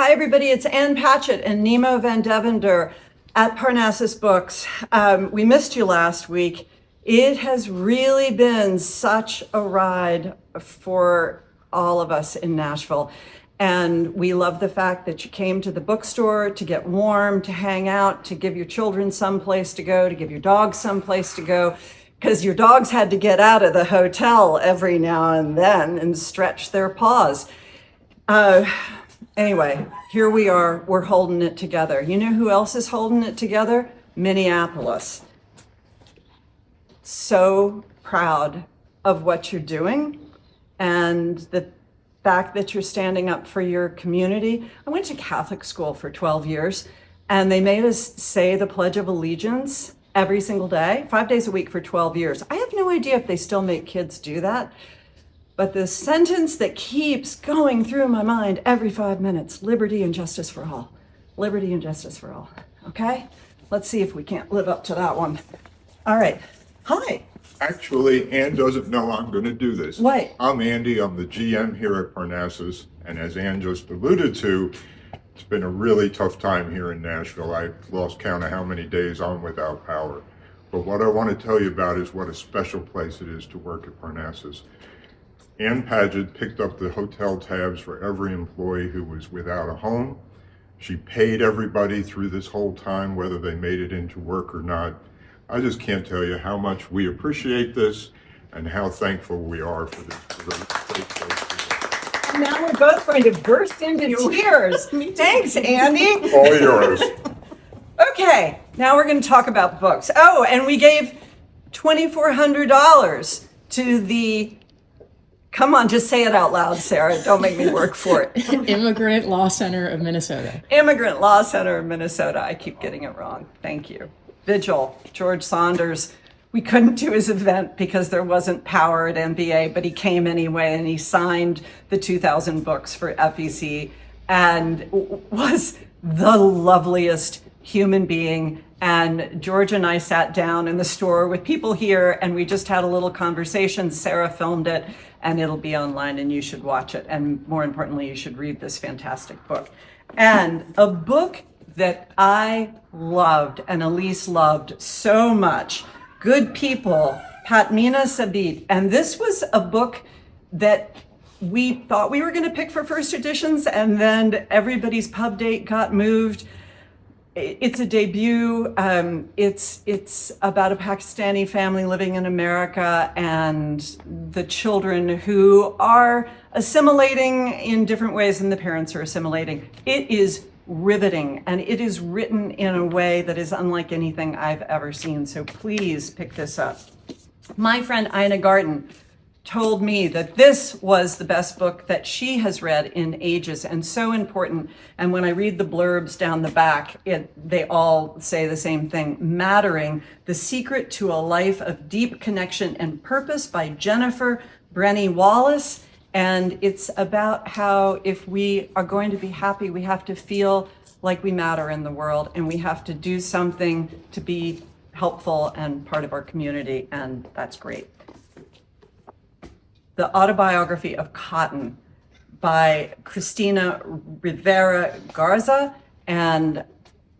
Hi, everybody. It's Ann Patchett and Nemo Van Devender at Parnassus Books. We missed you last week. It has really been such a ride for all of us in Nashville. And we love the fact that you came to the bookstore to get warm, to hang out, to give your children someplace to go, to give your dogs someplace to go, because your dogs had to get out of the hotel every now and then and stretch their paws. Anyway, here we are, we're holding it together. You know who else is holding it together? Minneapolis. So proud of what you're doing and the fact that you're standing up for your community. I went to Catholic school for 12 years and they made us say the Pledge of Allegiance every single day, 5 days a week for 12 years. I have no idea if they still make kids do that. But the sentence that keeps going through my mind every 5 minutes, liberty and justice for all. Liberty and justice for all. Okay? Let's see if we can't live up to that one. All right. Hi. Actually, Ann doesn't know I'm going to do this. What? I'm Andy. I'm the GM here at Parnassus. And as Ann just alluded to, it's been a really tough time here in Nashville. I've lost count of how many days I'm without power. But what I want to tell you about is what a special place it is to work at Parnassus. Ann Patchett picked up the hotel tabs for every employee who was without a home. She paid everybody through this whole time, whether they made it into work or not. I just can't tell you how much we appreciate this and how thankful we are for this great place. And now we're both going to burst into tears. Thanks, Andy. All yours. Okay, now we're going to talk about books. Oh, and we gave $2,400 to the... Come on, just say it out loud, Sarah. Don't make me work for it. Immigrant Law Center of Minnesota. Immigrant Law Center of Minnesota. I keep getting it wrong. Thank you. Vigil, George Saunders. We couldn't do his event because there wasn't power at NBA, but he came anyway and he signed the 2,000 books for FEC and was the loveliest human being. And George and I sat down in the store with people here and we just had a little conversation. Sarah filmed it and it'll be online and you should watch it. And more importantly, you should read this fantastic book. And a book that I loved and Elise loved so much, Good People, Patmina Sabit. And this was a book that we thought we were going to pick for first editions and then everybody's pub date got moved. It's a debut. It's about a Pakistani family living in America and the children who are assimilating in different ways and the parents are assimilating. It is riveting and it is written in a way that is unlike anything I've ever seen. So please pick this up. My friend Ina Garten told me that this was the best book that she has read in ages and so important. And when I read the blurbs down the back, they all say the same thing. Mattering, The Secret to a Life of Deep Connection and Purpose by Jennifer Brenny Wallace. And it's about how if we are going to be happy, we have to feel like we matter in the world and we have to do something to be helpful and part of our community. And that's great. The Autobiography of Cotton by Cristina Rivera Garza. And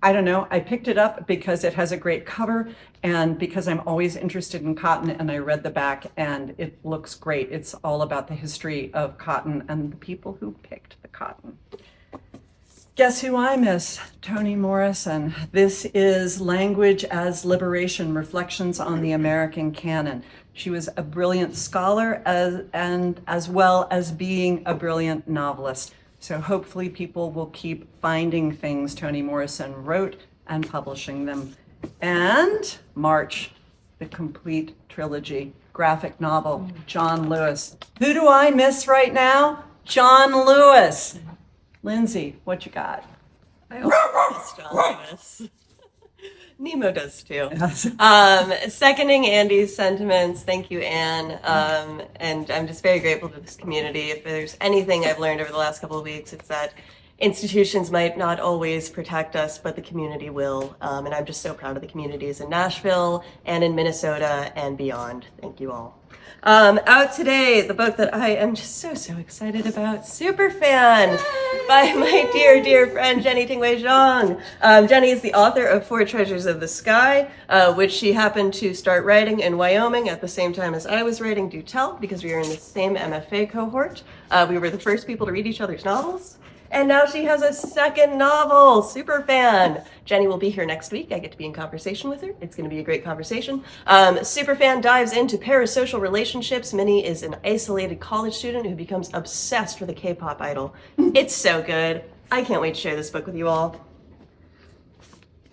I don't know, I picked it up because it has a great cover and because I'm always interested in cotton and I read the back and it looks great. It's all about the history of cotton and the people who picked the cotton. Guess who I miss? Toni Morrison. This is Language as Liberation, Reflections on the American Canon. She was a brilliant scholar as well as being a brilliant novelist. So hopefully people will keep finding things Toni Morrison wrote and publishing them. And March, the complete trilogy, graphic novel, John Lewis. Who do I miss right now? John Lewis. Lindsay, what you got? I also miss John Lewis. Nemo does too. Yes. Seconding Andy's sentiments, thank you, Anne. And I'm just very grateful to this community. If there's anything I've learned over the last couple of weeks, it's that institutions might not always protect us, but the community will. And I'm just so proud of the communities in Nashville and in Minnesota and beyond. Thank you all. Out today, the book that I am just so excited about, Superfan, by my dear friend Jenny Tingwei Zhang. Jenny is the author of Four Treasures of the Sky, which she happened to start writing in Wyoming at the same time as I was writing Do Tell, because we were in the same MFA cohort. We were the first people to read each other's novels. And now she has a second novel, Superfan. Jenny will be here next week. I get to be in conversation with her. It's going to be a great conversation. Superfan dives into parasocial relationships. Minnie is an isolated college student who becomes obsessed with a K-pop idol. It's so good. I can't wait to share this book with you all.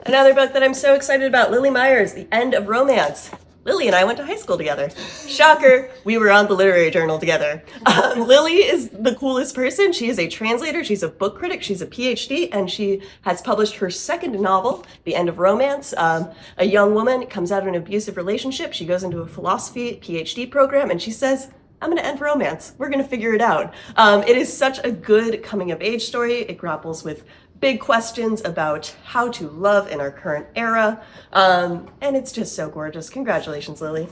Another book that I'm so excited about, Lily Myers, The End of Romance. Lily and I went to high school together. Shocker, we were on the literary journal together. Lily is the coolest person. She is a translator, she's a book critic, she's a PhD, and she has published her second novel, The End of Romance. A young woman comes out of an abusive relationship. She goes into a philosophy PhD program, and she says, I'm going to end romance. We're going to figure it out. It is such a good coming of age story. It grapples with big questions about how to love in our current era. And it's just so gorgeous. Congratulations, Lily.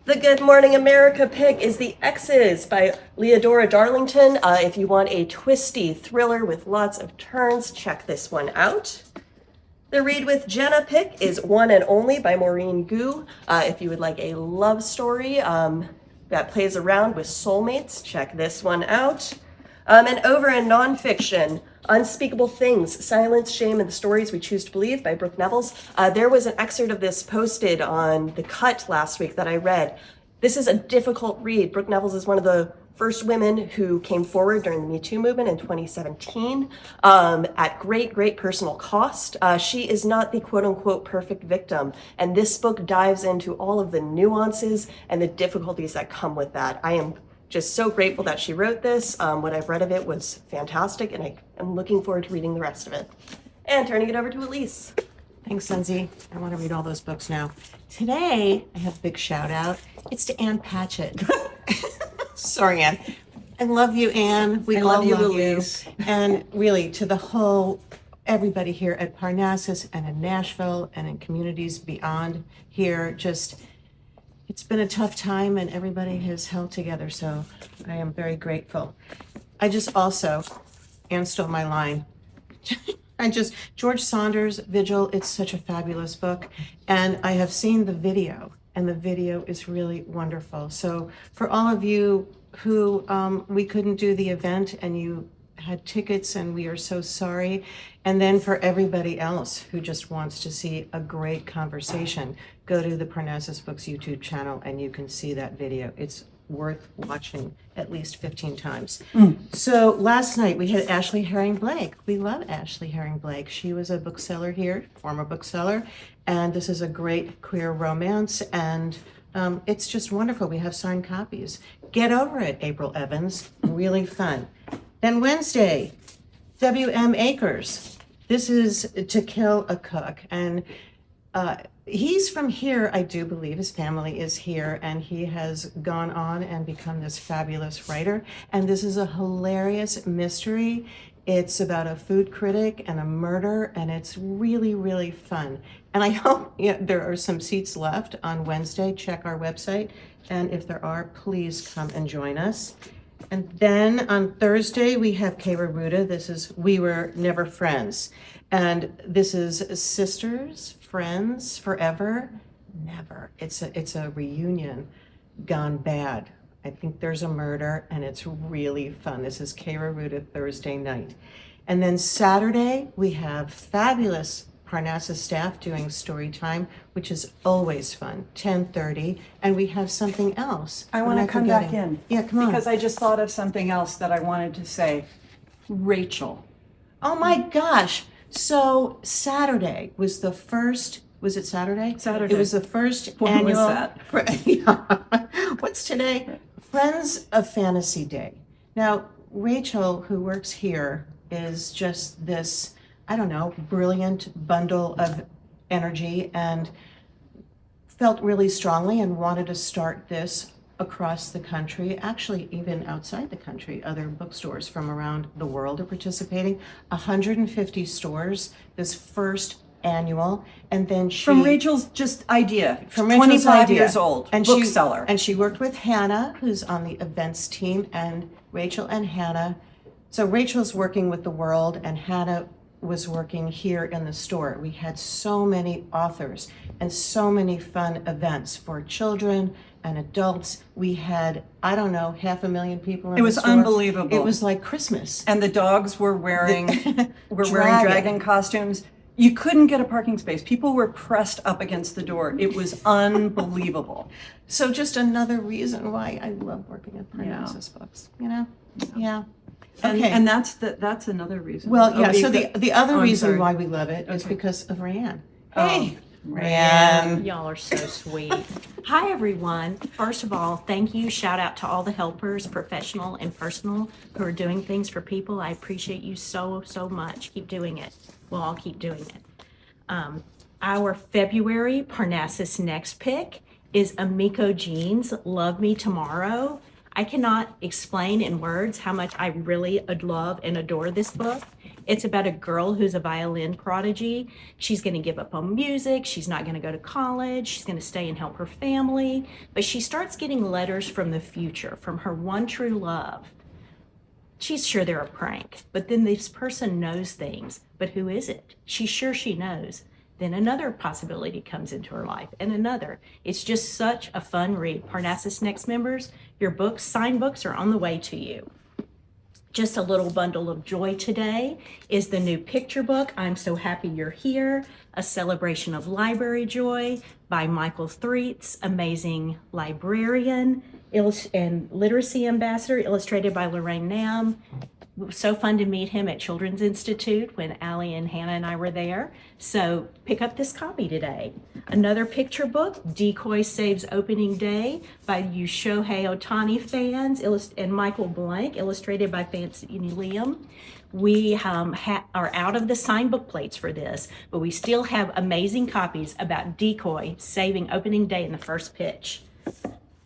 The Good Morning America pick is The X's by Leodora Darlington. If you want a twisty thriller with lots of turns, check this one out. The Read with Jenna pick is One and Only by Maureen Gu. If you would like a love story that plays around with soulmates, check this one out. And over in nonfiction, Unspeakable Things, Silence, Shame, and the Stories We Choose to Believe by Brooke Nevels. There was an excerpt of this posted on The Cut last week that I read. This is a difficult read. Brooke Nevels is one of the first women who came forward during the Me Too movement in 2017 at great personal cost. She is not the quote-unquote perfect victim, and this book dives into all of the nuances and the difficulties that come with that. I am just so grateful that she wrote this. What I've read of it was fantastic, and I am looking forward to reading the rest of it. And turning it over to Elise. Thanks, Lindsay. I want to read all those books now. Today, I have a big shout out. It's to Ann Patchett. Sorry, Ann. I love you, Ann. We I all love you, love Louise. you. And really, to the whole, everybody here at Parnassus and in Nashville and in communities beyond here, just, it's been a tough time and everybody has held together, so I am very grateful. I just also, Ann stole my line. George Saunders, Vigil, it's such a fabulous book. And I have seen the video, and the video is really wonderful. So for all of you who we couldn't do the event and you had tickets, and we are so sorry. And then for everybody else who just wants to see a great conversation, go to the Parnassus Books YouTube channel and you can see that video. It's worth watching at least 15 times. So last night we had Ashley Herring Blake. We love Ashley Herring Blake. She was a bookseller here, former bookseller, and this is a great queer romance, and it's just wonderful. We have signed copies. Get over it, April Evans. Really fun. Then Wednesday, W.M. Akers. This is To Kill a Cook, and he's from here, I do believe. His family is here, and he has gone on and become this fabulous writer. And this is a hilarious mystery. It's about a food critic and a murder, and it's really fun. And I hope there are some seats left on Wednesday. Check our website, and if there are, please come and join us. And then on Thursday, we have Kara Ruda. This is We Were Never Friends. And this is Sisters, Friends, Forever, Never. It's a reunion gone bad. I think there's a murder, and it's really fun. This is Kara Ruda, Thursday night. And then Saturday, we have fabulous Parnassus staff doing story time, which is always fun, 10:30, and we have something else. I want to come back in. Yeah, come on. Because I just thought of something else that I wanted to say. Rachel. Oh my gosh. So Saturday was the first, was it Saturday? Saturday. It was the first When annual. was that? Yeah. What's today? Friends of Fantasy Day. Now, Rachel, who works here, is just this, I don't know, brilliant bundle of energy, and felt really strongly and wanted to start this across the country, actually even outside the country. Other bookstores from around the world are participating. 150 stores. This first annual, and then she From Rachel's just idea. from Rachel's 25 idea. years old, and bookseller. And she worked with Hannah, who's on the events team, and Rachel and Hannah. So Rachel's working with the world, and Hannah was working here in the store. We had so many authors and so many fun events for children and adults. We had, I don't know, 500,000 people in It was the store. unbelievable. It was like Christmas. And the dogs were wearing Dragon. dragon costumes. You couldn't get a parking space. People were pressed up against the door. It was unbelievable. So just another reason why I love working at Parnassus Books, you know? Yeah. Okay. And that's another reason. Well, yeah, Okay, so the other I'm reason sorry. why we love it is because of Rayanne. Oh, Hey, Rayanne. Y'all are so sweet. Hi, everyone. First of all, thank you. Shout out to all the helpers, professional and personal, who are doing things for people. I appreciate you so, so much. Keep doing it. We'll all keep doing it. Our February Parnassus Next Pick is Amiko Jean's Love Me Tomorrow. I cannot explain in words how much I really love and adore this book. It's about a girl who's a violin prodigy. She's going to give up on music. She's not going to go to college. She's going to stay and help her family. But she starts getting letters from the future, from her one true love. She's sure they're a prank, but then this person knows things. But who is it? She's sure she knows. Then another possibility comes into her life, and another. It's just such a fun read. Parnassus Next members, your books, signed books, are on the way to you. Just a little bundle of joy today is the new picture book, I'm So Happy You're Here, A Celebration of Library Joy by Michael Threets, amazing librarian and literacy ambassador, illustrated by Lorraine Nam. So fun to meet him at Children's Institute when Allie and Hannah and I were there. So pick up this copy today. Another picture book, Decoy Saves Opening Day by you Shohei Ohtani fans and Michael Blank, illustrated by Fancy Liam. We are out of the signed book plates for this, but we still have amazing copies about Decoy saving opening day in the first pitch.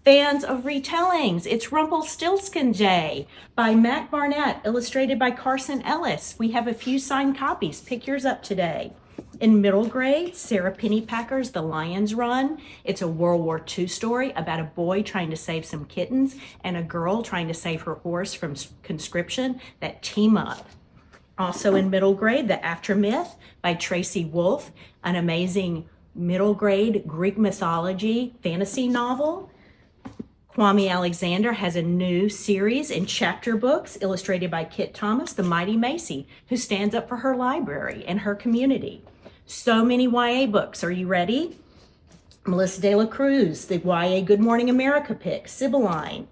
Fans of retellings, it's Rumpelstiltskin Day by Mac Barnett, illustrated by Carson Ellis. We have a few signed copies. Pick yours up today. In middle grade, Sarah Pennypacker's The Lion's Run. It's a World War II story about a boy trying to save some kittens and a girl trying to save her horse from conscription that team up. Also in middle grade, The Aftermyth by Tracy Wolff, an amazing middle grade Greek mythology fantasy novel. Kwame Alexander has a new series in chapter books illustrated by Kit Thomas, the Mighty Macy, who stands up for her library and her community. So many YA books. Are you ready? Melissa De La Cruz, the YA Good Morning America pick, Sibylline.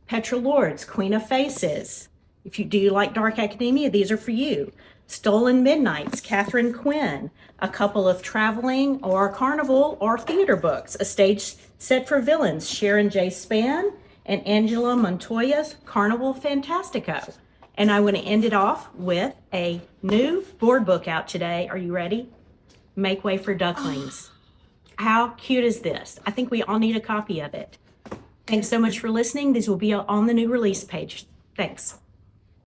Petra Lords, Queen of Faces. Do you like dark academia? These are for you. Stolen Midnights, Catherine Quinn, a couple of traveling or carnival or theater books, A Stage Set for Villains, Sharon J. Spann and Angela Montoya's Carnival Fantastico. And I want to end it off with a new board book out today. Are you ready? Make Way for Ducklings. How cute is this? I think we all need a copy of it. Thanks so much for listening. These will be on the new release page. Thanks.